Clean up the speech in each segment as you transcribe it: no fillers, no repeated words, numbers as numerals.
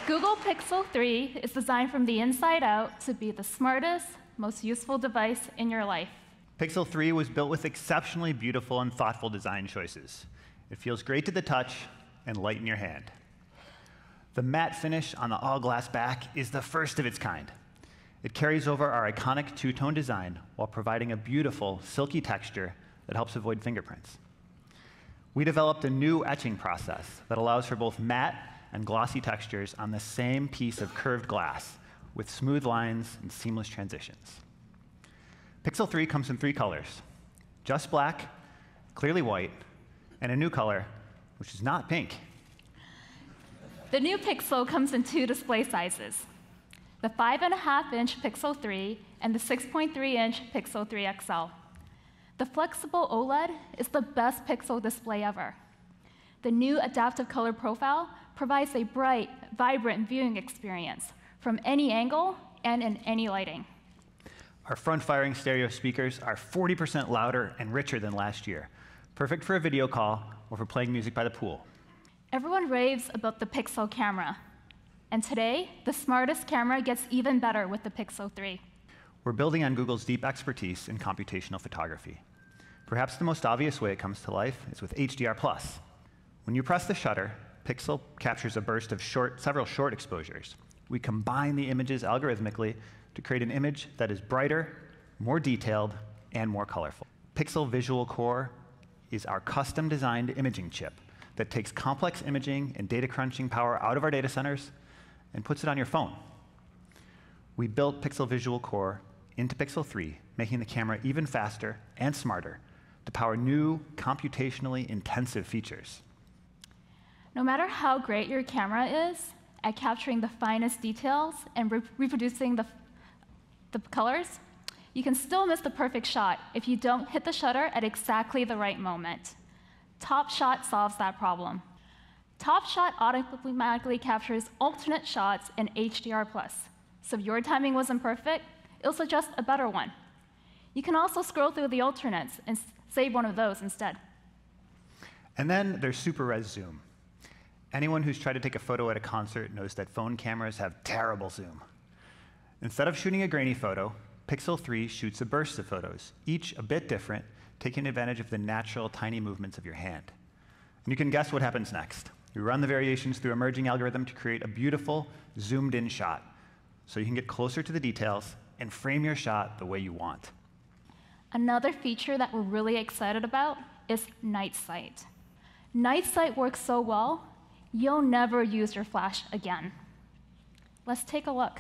Google Pixel 3 is designed from the inside out to be the smartest, most useful device in your life. Pixel 3 was built with exceptionally beautiful and thoughtful design choices. It feels great to the touch and light in your hand. The matte finish on the all-glass back is the first of its kind. It carries over our iconic two-tone design while providing a beautiful, silky texture that helps avoid fingerprints. We developed a new etching process that allows for both matte and glossy textures on the same piece of curved glass with smooth lines and seamless transitions. Pixel 3 comes in 3 colors: just black, clearly white, and a new color, which is not pink. The new Pixel comes in 2 display sizes: the 5.5-inch Pixel 3 and the 6.3-inch Pixel 3 XL. The flexible OLED is the best Pixel display ever. The new adaptive color profile provides a bright, vibrant viewing experience from any angle and in any lighting. Our front-firing stereo speakers are 40% louder and richer than last year, perfect for a video call or for playing music by the pool. Everyone raves about the Pixel camera. And today, the smartest camera gets even better with the Pixel 3. We're building on Google's deep expertise in computational photography. Perhaps the most obvious way it comes to life is with HDR+. When you press the shutter, Pixel captures a burst of several short exposures. We combine the images algorithmically to create an image that is brighter, more detailed, and more colorful. Pixel Visual Core is our custom-designed imaging chip that takes complex imaging and data crunching power out of our data centers and puts it on your phone. We built Pixel Visual Core into Pixel 3, making the camera even faster and smarter to power new, computationally intensive features. No matter how great your camera is at capturing the finest details and reproducing the colors, you can still miss the perfect shot if you don't hit the shutter at exactly the right moment. Top Shot solves that problem. Top Shot automatically captures alternate shots in HDR+. So if your timing wasn't perfect, it'll suggest a better one. You can also scroll through the alternates and save one of those instead. And then there's Super Res Zoom. Anyone who's tried to take a photo at a concert knows that phone cameras have terrible zoom. Instead of shooting a grainy photo, Pixel 3 shoots a burst of photos, each a bit different, taking advantage of the natural, tiny movements of your hand. And you can guess what happens next. We run the variations through a merging algorithm to create a beautiful, zoomed-in shot, so you can get closer to the details and frame your shot the way you want. Another feature that we're really excited about is Night Sight. Night Sight works so well, you'll never use your flash again. Let's take a look.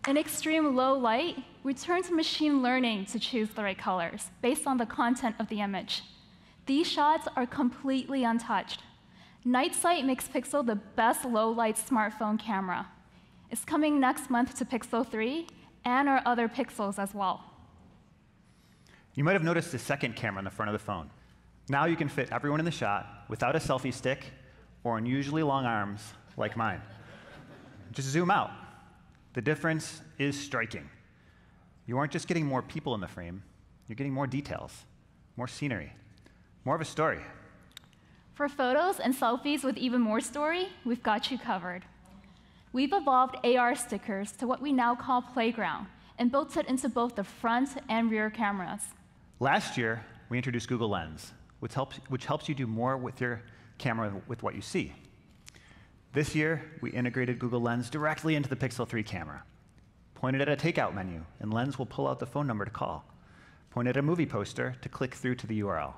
In extreme low light, we turn to machine learning to choose the right colors based on the content of the image. These shots are completely untouched. Night Sight makes Pixel the best low-light smartphone camera. It's coming next month to Pixel 3 and our other Pixels as well. You might have noticed the second camera on the front of the phone. Now you can fit everyone in the shot without a selfie stick or unusually long arms like mine. Just zoom out. The difference is striking. You aren't just getting more people in the frame, you're getting more details, more scenery, more of a story. For photos and selfies with even more story, we've got you covered. We've evolved AR stickers to what we now call Playground and built it into both the front and rear cameras. Last year, we introduced Google Lens, which helps you do more with your camera with what you see. This year, we integrated Google Lens directly into the Pixel 3 camera. Point it at a takeout menu, and Lens will pull out the phone number to call. Point at a movie poster to click through to the URL.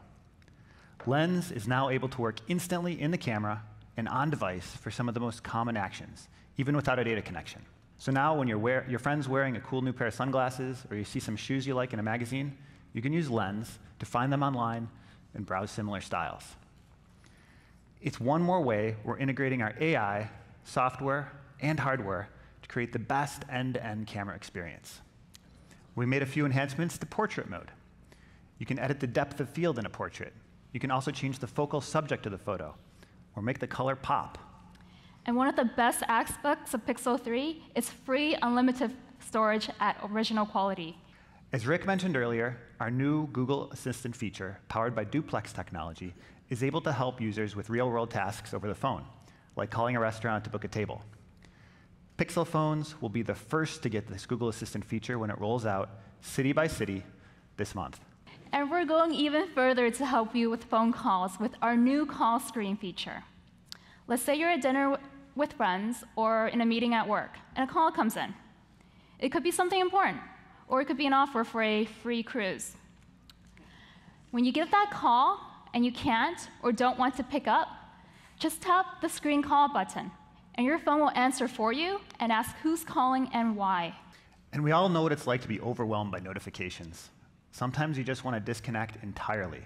Lens is now able to work instantly in the camera and on device for some of the most common actions, even without a data connection. So now when your friend's wearing a cool new pair of sunglasses or you see some shoes you like in a magazine, you can use Lens to find them online and browse similar styles. It's one more way we're integrating our AI, software, and hardware to create the best end-to-end camera experience. We made a few enhancements to portrait mode. You can edit the depth of field in a portrait. You can also change the focal subject of the photo or make the color pop. And one of the best aspects of Pixel 3 is free, unlimited storage at original quality. As Rick mentioned earlier, our new Google Assistant feature, powered by Duplex technology, is able to help users with real-world tasks over the phone, like calling a restaurant to book a table. Pixel phones will be the first to get this Google Assistant feature when it rolls out city by city this month. And we're going even further to help you with phone calls with our new call screen feature. Let's say you're at dinner with friends or in a meeting at work, and a call comes in. It could be something important, or it could be an offer for a free cruise. When you get that call and you can't or don't want to pick up, just tap the screen call button, and your phone will answer for you and ask who's calling and why. And we all know what it's like to be overwhelmed by notifications. Sometimes you just want to disconnect entirely.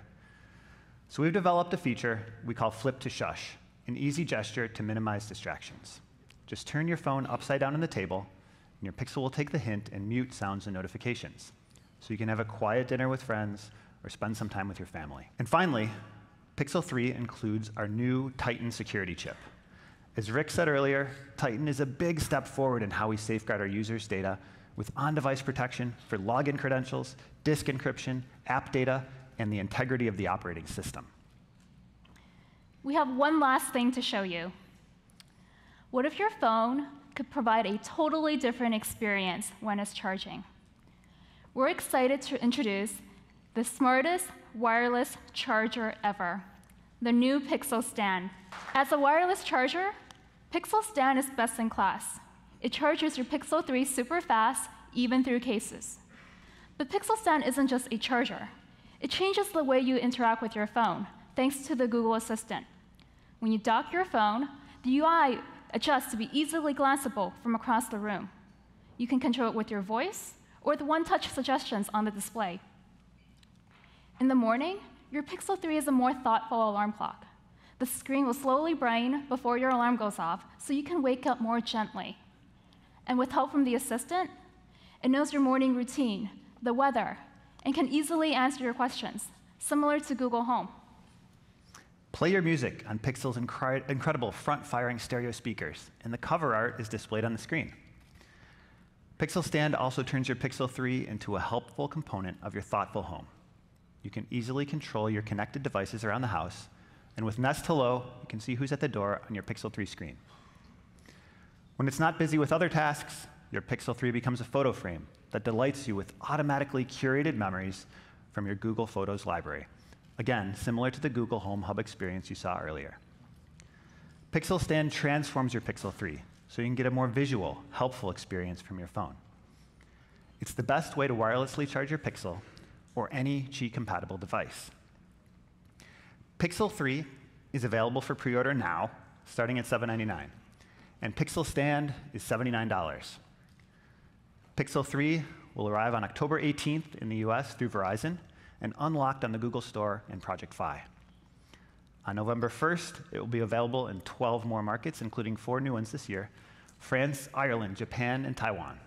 So we've developed a feature we call Flip to Shush, an easy gesture to minimize distractions. Just turn your phone upside down on the table, and your Pixel will take the hint and mute sounds and notifications, so you can have a quiet dinner with friends or spend some time with your family. And finally, Pixel 3 includes our new Titan security chip. As Rick said earlier, Titan is a big step forward in how we safeguard our users' data with on-device protection for login credentials, disk encryption, app data, and the integrity of the operating system. We have one last thing to show you. What if your phone could provide a totally different experience when it's charging? We're excited to introduce the smartest wireless charger ever, the new Pixel Stand. As a wireless charger, Pixel Stand is best in class. It charges your Pixel 3 super fast, even through cases. But Pixel Stand isn't just a charger. It changes the way you interact with your phone, thanks to the Google Assistant. When you dock your phone, the UI adjusts to be easily glanceable from across the room. You can control it with your voice or the one-touch suggestions on the display. In the morning, your Pixel 3 is a more thoughtful alarm clock. The screen will slowly brighten before your alarm goes off, so you can wake up more gently. And with help from the assistant, it knows your morning routine, the weather, and can easily answer your questions, similar to Google Home. Play your music on Pixel's incredible front-firing stereo speakers, and the cover art is displayed on the screen. Pixel Stand also turns your Pixel 3 into a helpful component of your thoughtful home. You can easily control your connected devices around the house, and with Nest Hello, you can see who's at the door on your Pixel 3 screen. When it's not busy with other tasks, your Pixel 3 becomes a photo frame that delights you with automatically curated memories from your Google Photos library. Again, similar to the Google Home Hub experience you saw earlier. Pixel Stand transforms your Pixel 3 so you can get a more visual, helpful experience from your phone. It's the best way to wirelessly charge your Pixel or any Qi-compatible device. Pixel 3 is available for pre-order now, starting at $799, and Pixel Stand is $79. Pixel 3 will arrive on October 18th in the US through Verizon and unlocked on the Google Store and Project Fi. On November 1st, it will be available in 12 more markets, including 4 new ones this year: France, Ireland, Japan, and Taiwan.